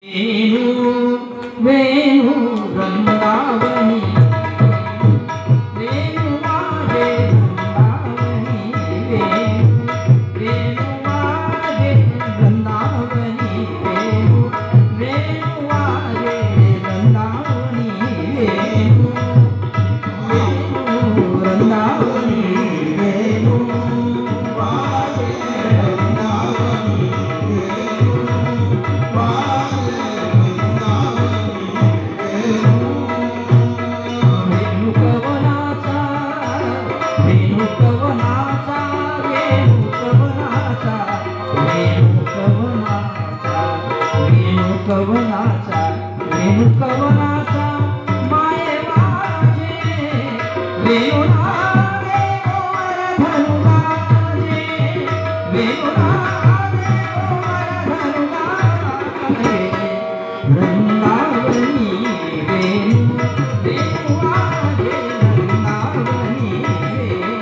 वेणु वेणु वृंदावनी वेणु वाजे वृंदावनी वेणु वाजे वृंदावनी वेणु वेणु वाजे वृंदावनी वेणु वेणु वृंदावनी वेणु वाजे वृंदावनी कवनाचा वेणु कवनाचा माये वाजे वेणु नादे ओवर धनुगाजे वेणु नादे ओवर धनुगाजे वृंदावनी वेणु वेणु वाजे वृंदावनी वेणु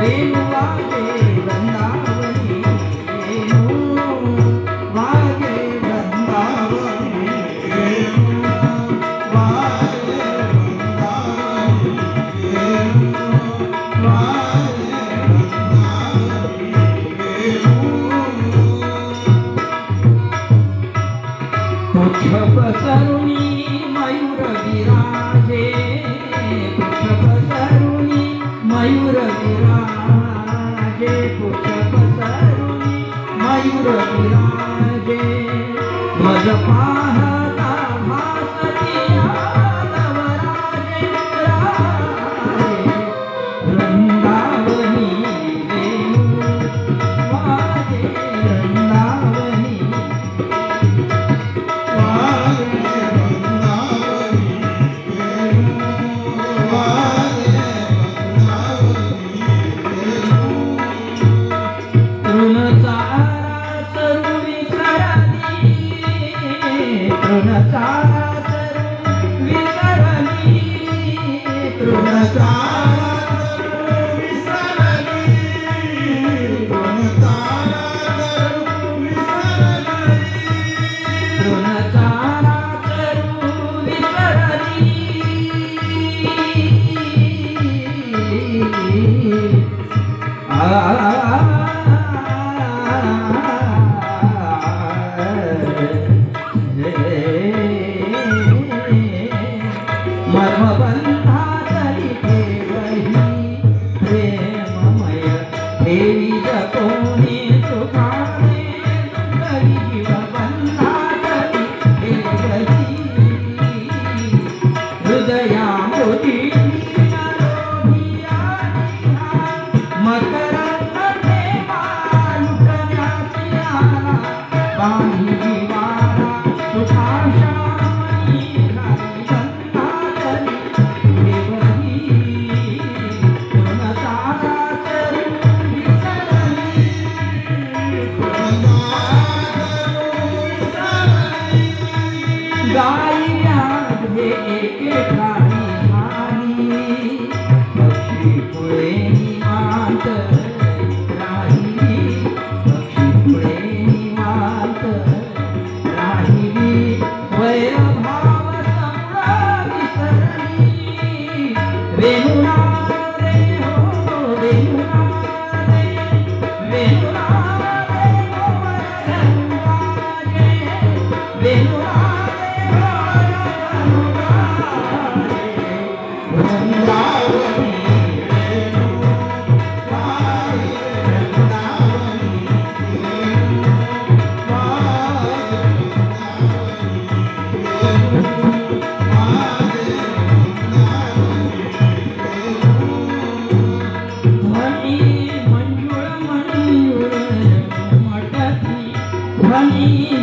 वेणु वाजे वृंदावनी वेणु वाजे पसरुनी मयूर विराजे पसरुनी मयूर विराजे पसरुनी मयूर विराजे मज पाहता भासतिया नवराजे राजे वृंदावनी वेणु वाजे वृंदावनी मर्मबंधातली ठेवही प्रेममय देवी जपोनी सुखाने सुंदरी जीवबंधातली ठेवही हृदयामोदी मकरंदे मालुकन्यासी आला बाणी जीवाला सुखाशामणी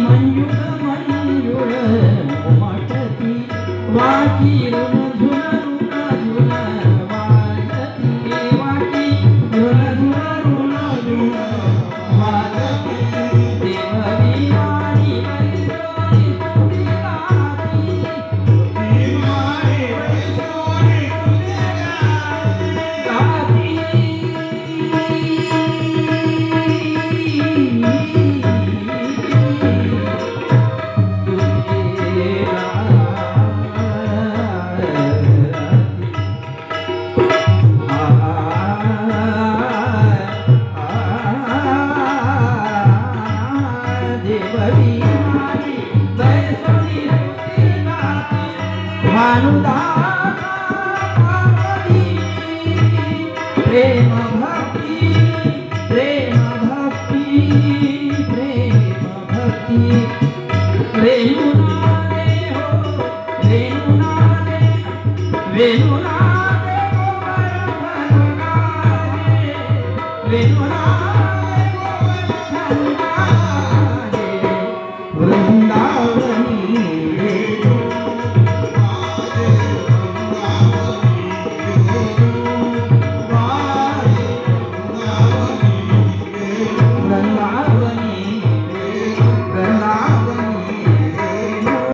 मंजुळ मंजुळ तुम्हारी बैसोनी स्तुति गाती भानुदाता पावनी प्रेम भक्ति प्रेम भक्ति प्रेम भक्ति रेणुनादे हो रेणुनादे रेणुनादे